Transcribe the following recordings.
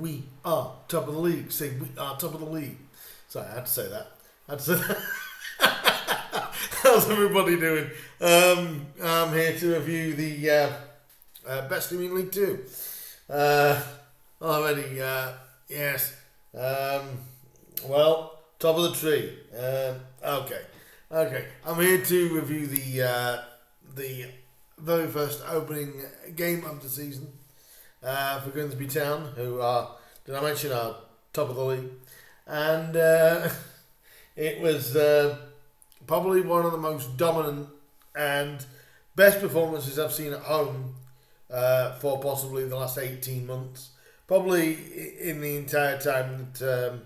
We are top of the league. Say, we are top of the league. Sorry, I had to say that. How's everybody doing? I'm here to review the best team in League 2. Already, yes. Well, top of the tree. Okay. I'm here to review the very first opening game of the season for Grimsby Town, who are, did I mention, are top of the league. And it was probably one of the most dominant and best performances I've seen at home for possibly the last 18 months. Probably in the entire time that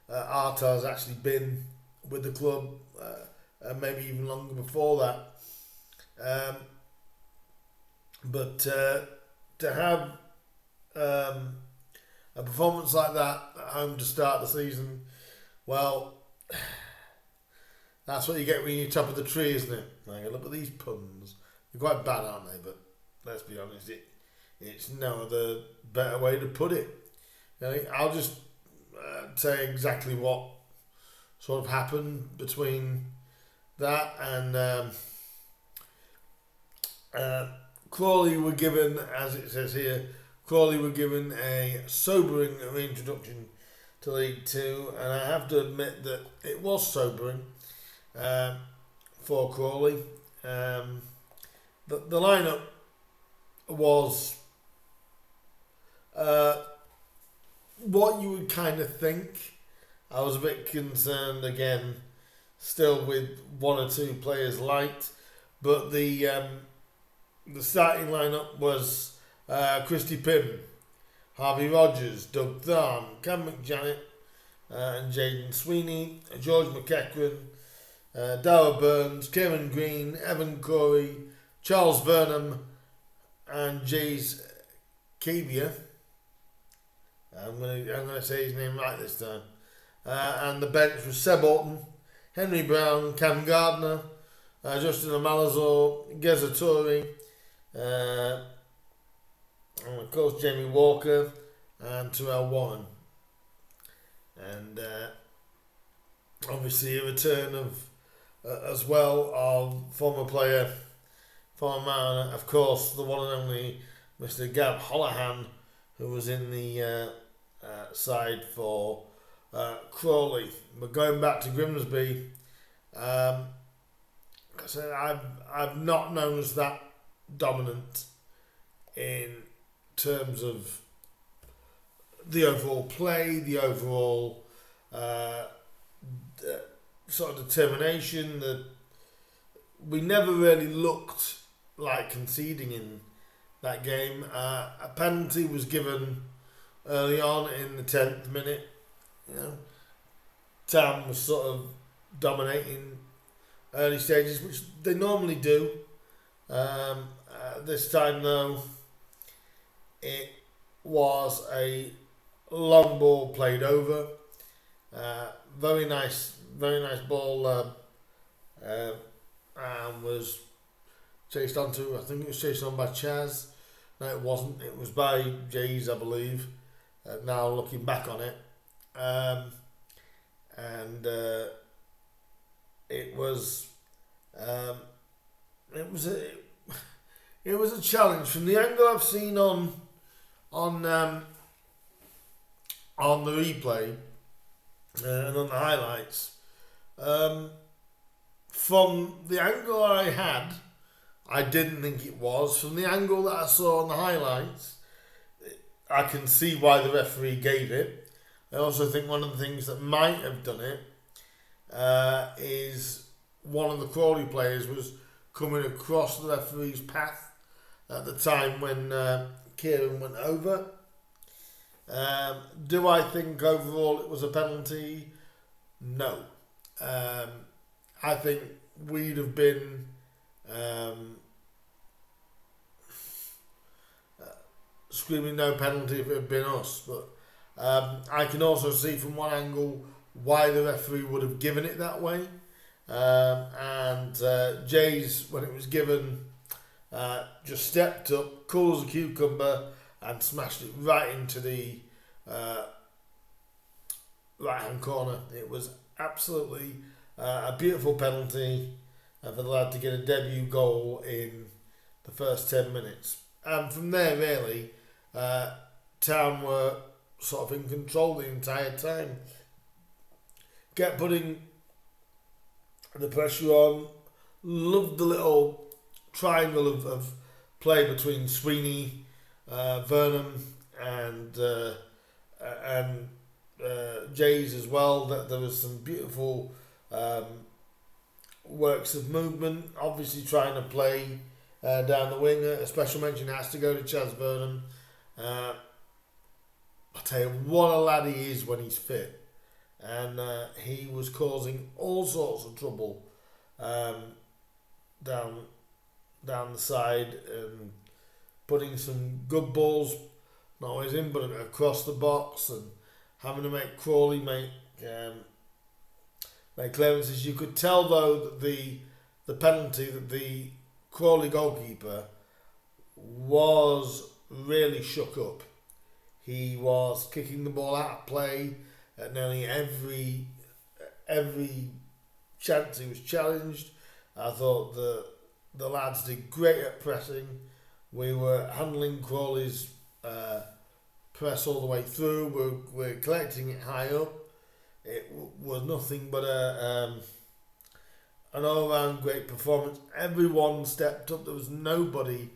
Artell has actually been with the club, and maybe even longer before that. But to have a performance like that at home to start the season, well, that's what you get when you're top of the tree, isn't it? Like, look at these puns. They're quite bad, aren't they? But let's be honest, it's no other better way to put it. You know, I'll just say exactly what sort of happened between that and Crawley were given, as it says here, Crawley were given a sobering reintroduction to League 2, and I have to admit that it was sobering for Crawley. The lineup was what you would kind of think. I was a bit concerned again, still with one or two players light, but the starting lineup was Christy Pym, Harvey Rogers, Doug Tharn, Cam McJanet, and Jaden Sweeney, George McEachran, Dara Burns, Kieran Green, Evan Corey, Charles Burnham, and Jays Cavia. I'm gonna say his name right this time. And the bench was Seb Orton, Henry Brown, Cam Gardner, Justin Amalazor, Geza Torrey, and of course Jamie Walker and Terrell Warren. And obviously a return of as well of former player, former man, of course, the one and only Mr. Gab Holohan, who was in the side for Crawley. But going back to Grimsby, so I've not known as that dominant in terms of the overall play, the overall sort of determination. That we never really looked like conceding in that game. A penalty was given early on in the 10th minute. You know, Tam was sort of dominating early stages, which they normally do. This time, though, it was a long ball played over. Very nice ball, and was chased onto. I think it was chased on by Chaz. No, it wasn't. It was by Jays, I believe. Now looking back on it, and it was a challenge from the angle I've seen on the replay and on the highlights. From the angle I had, I didn't think it was. From the angle that I saw on the highlights, I can see why the referee gave it. I also think one of the things that might have done it is one of the Crawley players was coming across the referee's path at the time when Kieran went over. Do I think overall it was a penalty? No. I think we'd have been screaming no penalty if it had been us, but I can also see from one angle why the referee would have given it that way. And Jays, when it was given, just stepped up, cool as a cucumber, and smashed it right into the right hand corner. It was absolutely a beautiful penalty for the lad to get a debut goal in the first 10 minutes. And from there, really, Town were sort of in control the entire time. Kept putting the pressure on. Loved the little triangle of play between Sweeney, Vernon, and Jays as well. That there was some beautiful works of movement. Obviously, trying to play down the wing. A special mention has to go to Chaz Vernon. I tell you what a lad he is when he's fit, and he was causing all sorts of trouble down the side and putting some good balls, not always in, but across the box, and having to make Crawley make clearances. You could tell though that the penalty that the Crawley goalkeeper was really shook up. He was kicking the ball out of play at nearly every chance he was challenged. I thought the lads did great at pressing. We were handling Crawley's press all the way through. We're collecting it high up. It was nothing but an all-round great performance. Everyone stepped up. There was nobody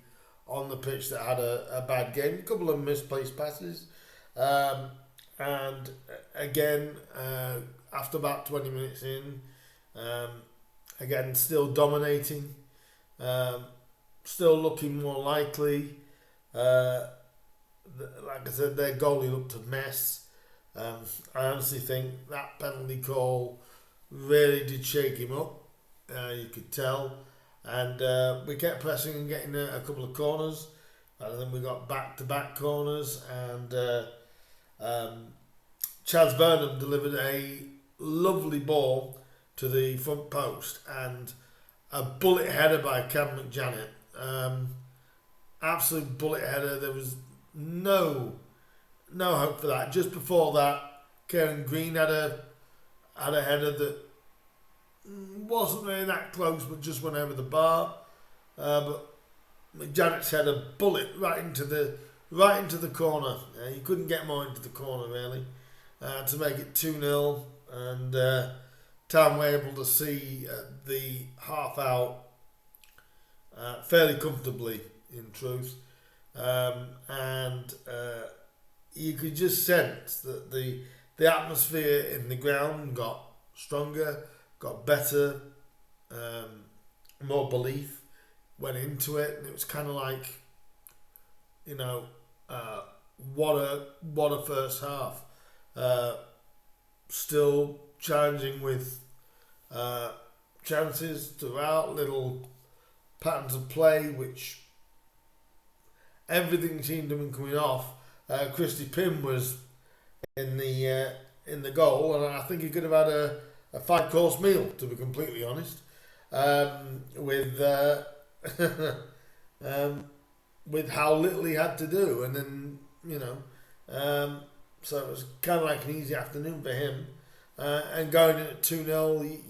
on the pitch that had a bad game. A couple of misplaced passes. And again, after about 20 minutes in, again, still dominating. Still looking more likely. Like I said, their goalie looked a mess. I honestly think that penalty call really did shake him up. You could tell. And we kept pressing and getting a couple of corners. And then we got back-to-back corners. And Chaz Burnham delivered a lovely ball to the front post. And a bullet header by Cam McJanet. Absolute bullet header. There was no hope for that. Just before that, Kieran Green had a header that wasn't really that close, but just went over the bar. But McJanet's had a bullet right into the corner. You couldn't get more into the corner really to make it 2-0, and Town were able to see the half out fairly comfortably, in truth, and you could just sense that the atmosphere in the ground got stronger, got better, more belief went into it, and it was kind of like, you know, what a first half. Still challenging with chances throughout, little patterns of play, which everything seemed to be coming off. Christy Pym was in the goal, and I think he could have had a 5-course meal, to be completely honest, with with how little he had to do, and then so it was kind of like an easy afternoon for him. And going in at 2-0,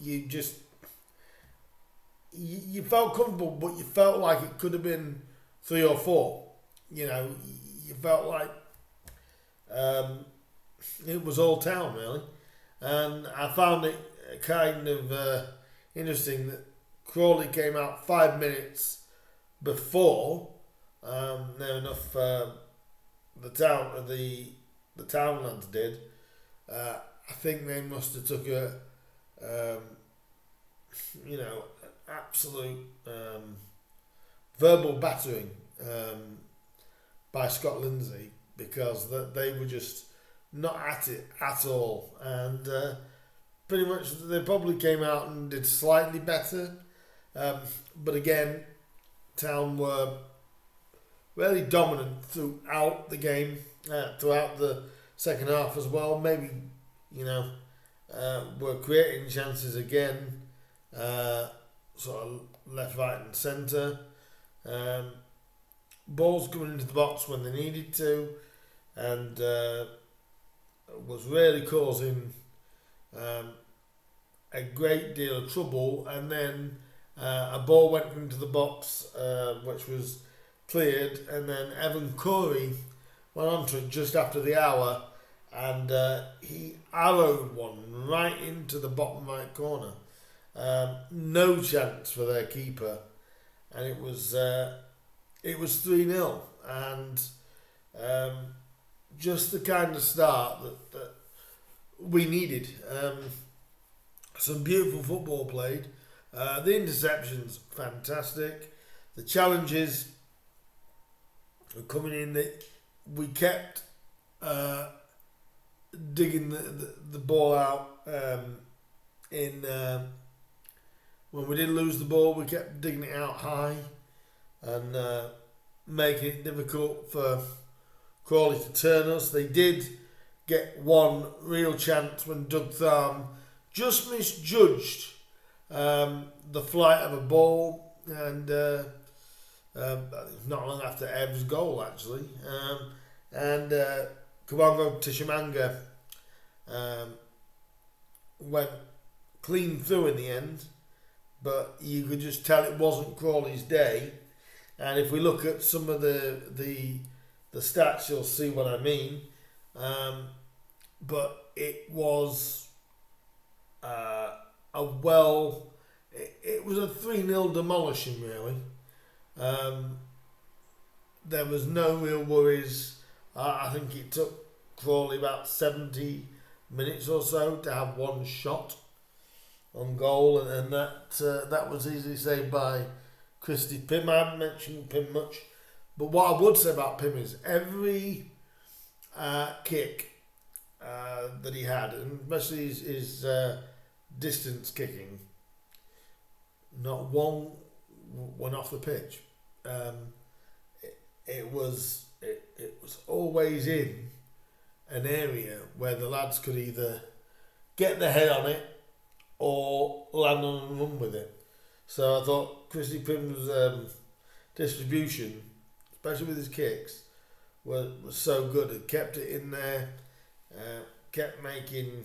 you felt comfortable, but you felt like it could have been 3 or 4. You know, you felt like it was all Town really, and I found it kind of interesting that Crawley came out 5 minutes before near enough the Town lads did. I think they must have took a absolute verbal battering by Scott Lindsay, because they were just not at it at all, and pretty much they probably came out and did slightly better, but again, Town were really dominant throughout the game, throughout the second half as well. Maybe were creating chances again, sort of left, right and centre. Balls coming into the box when they needed to, and was really causing a great deal of trouble, and then a ball went into the box, which was cleared, and then Evan Corey went on to it just after the hour, and he arrowed one right into the bottom right corner. No chance for their keeper, and it was 3-0, and just the kind of start that we needed. Some beautiful football played. The interceptions, fantastic. The challenges were coming in. That we kept digging the ball out. When we did lose the ball, we kept digging it out high and making it difficult for Crawley to turn us. They did get one real chance when Doug Tharm just misjudged the flight of a ball, and not long after Ev's goal actually, and Kawango Tishamanga went clean through in the end, but you could just tell it wasn't Crawley's day. And if we look at some of the stats, you'll see what I mean. But it was it was a 3-0 demolishing, really. There was no real worries. I think it took Crawley about 70 minutes or so to have one shot on goal, and that was easily saved by Christy Pym. I haven't mentioned Pym much, but what I would say about Pym is every kick that he had, and especially his distance kicking, not one went off the pitch. It was always in an area where the lads could either get their head on it or land on and run with it. So I thought Christy Pym's distribution, especially with his kicks, was so good. It kept it in there, kept making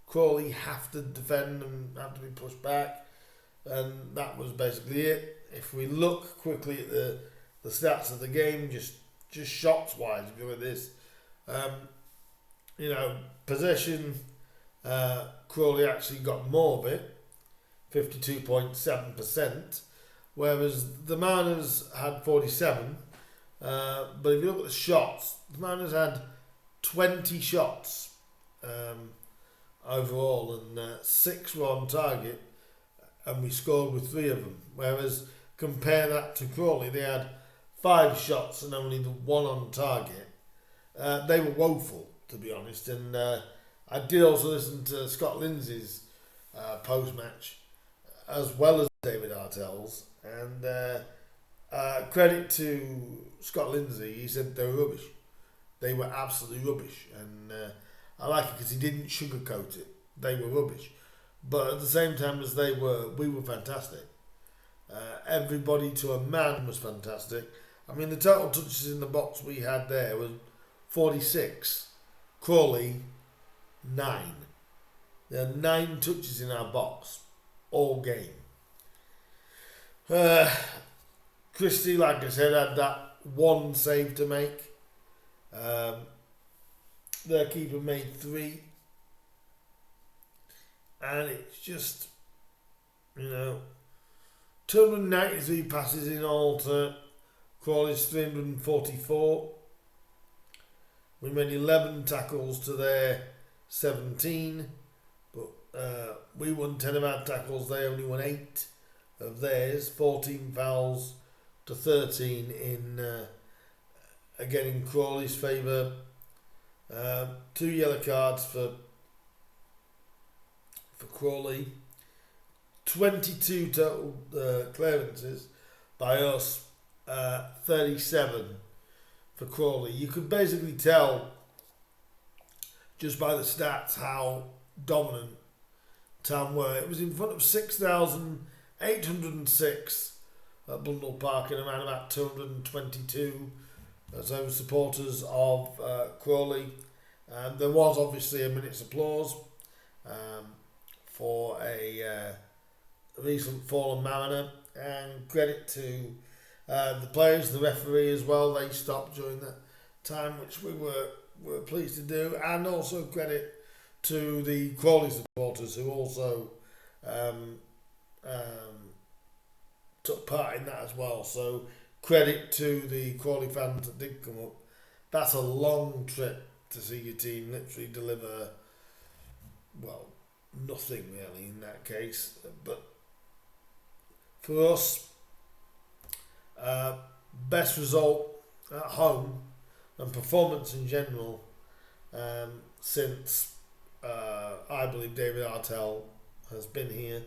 Crawley have to defend and have to be pushed back, and that was basically it. If we look quickly at the stats of the game, just shots wise, if you look at this, possession, Crawley actually got more of it, 52.7%, whereas the Mariners had 47. But if you look at the shots, the Mariners had 20 shots overall, and 6 were on target, and we scored with 3 of them. Whereas compare that to Crawley, they had 5 shots and only the 1 on target. They were woeful, to be honest. And I did also listen to Scott Lindsay's post-match, as well as David Artell's, and credit to Scott Lindsay, he said they were rubbish. They were absolutely rubbish, and I like it because he didn't sugarcoat it. They were rubbish, but at the same time as we were fantastic. Everybody to a man was fantastic. I mean, the total touches in the box we had there was 46. Crawley, 9. There are 9 touches in our box all game. Christie, like I said, had that 1 save to make. Their keeper made 3. And it's just, 293 passes in all to Crawley's 344. We made 11 tackles to their 17. But we won 10 of our tackles. They only won 8 of theirs. 14 fouls to 13 again in Crawley's favour. 2 yellow cards for Crawley. 22 total clearances by us. 37 for Crawley. You could basically tell just by the stats how dominant Town were. It was in front of 6,806 at Blundell Park and around about 222 supporters of Crawley. There was obviously a minute's applause for a recent fallen Mariner, and credit to the players, the referee as well. They stopped during that time, which we were pleased to do, and also credit to the Crawley supporters who also took part in that as well. So credit to the Crawley fans that did come up. That's a long trip to see your team literally deliver, well, nothing really in that case. But for us, best result at home and performance in general since I believe David Artell has been here.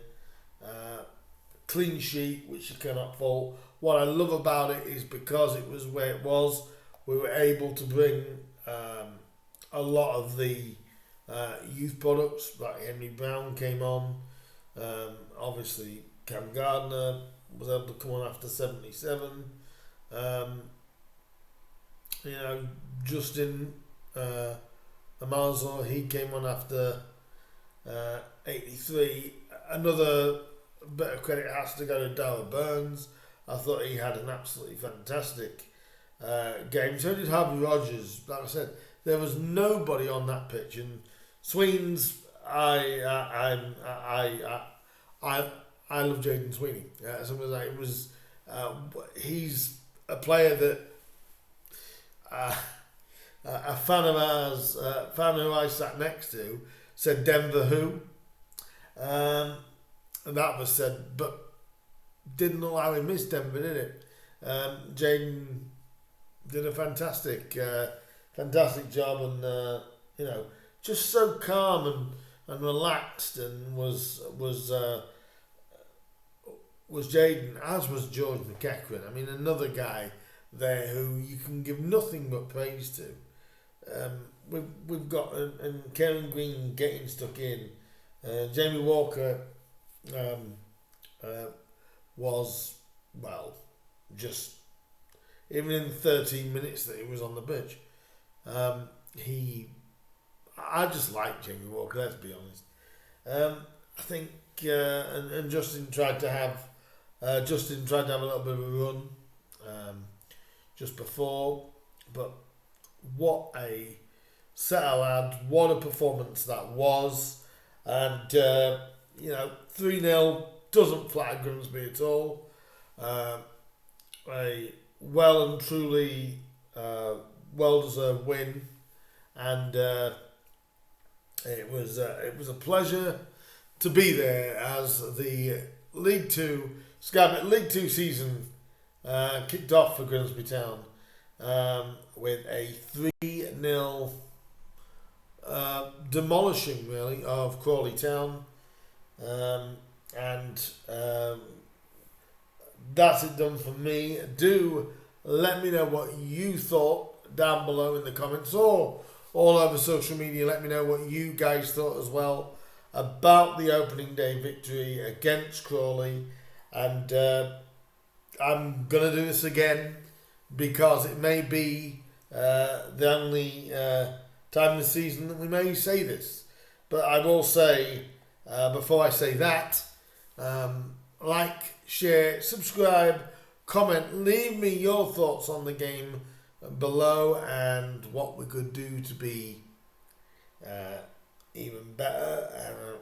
Clean sheet, which you cannot fault. What I love about it is because it was where it was, we were able to bring a lot of the youth products, like Henry Brown came on. Obviously, Cam Gardner was able to come on after 77. Justin Amalzo, he came on after 83. Another bit of credit has to go to Darrell Burns. I thought he had an absolutely fantastic game. So did Harvey Rogers. Like I said, there was nobody on that pitch, and Sweeney's. I love Jaden Sweeney. It was he's a player that a fan of ours, fan who I sat next to, said Denver who, and that was said, but didn't allow him miss Denver, did it? Jaden did a fantastic job, and just so calm and relaxed, and was Jaden, as was George McEachran. I mean, another guy there who you can give nothing but praise to. We've got and Karen Green getting stuck in. Jamie Walker was, well, just even in the 13 minutes that he was on the pitch, I just like Jamie Walker, let's be honest. I think and Justin tried to have a little bit of a run just before, but what a set of lads, what a performance that was. And 3-0 doesn't flatter Grimsby at all. A well and truly well deserved win, and it was a pleasure to be there as the League Two season kicked off for Grimsby Town with a 3-0 demolishing really of Crawley Town, and that's it done for me. Do let me know what you thought down below in the comments, or all over social media. Let me know what you guys thought as well about the opening day victory against Crawley. And I'm going to do this again because it may be the only time this season that we may say this. But I will say, before I say that, like, share, subscribe, comment, leave me your thoughts on the game below and what we could do to be even better.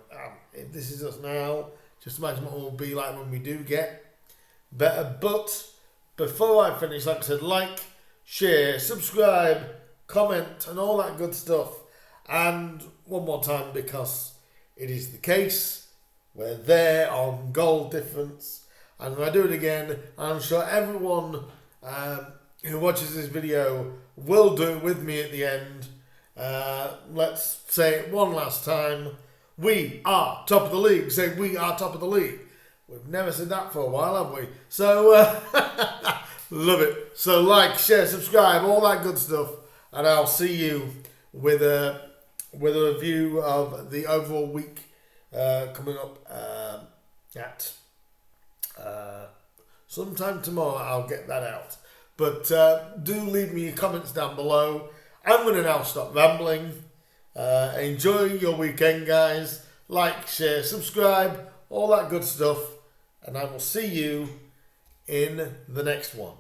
If this is us now, just imagine what it will be like when we do get better. But before I finish, like I said, like, share, subscribe, comment, and all that good stuff. And one more time, because it is the case, we're there on goal difference. And when I do it again, I'm sure everyone who watches this video will do it with me at the end. Let's say it one last time. We are top of the league. Say, we are top of the league. We've never said that for a while, have we? So, love it. So, like, share, subscribe, all that good stuff. And I'll see you with a review of the overall week coming up at sometime tomorrow. I'll get that out. But do leave me your comments down below. I'm going to now stop rambling. Enjoy your weekend, guys. Like, share, subscribe, all that good stuff. And I will see you in the next one.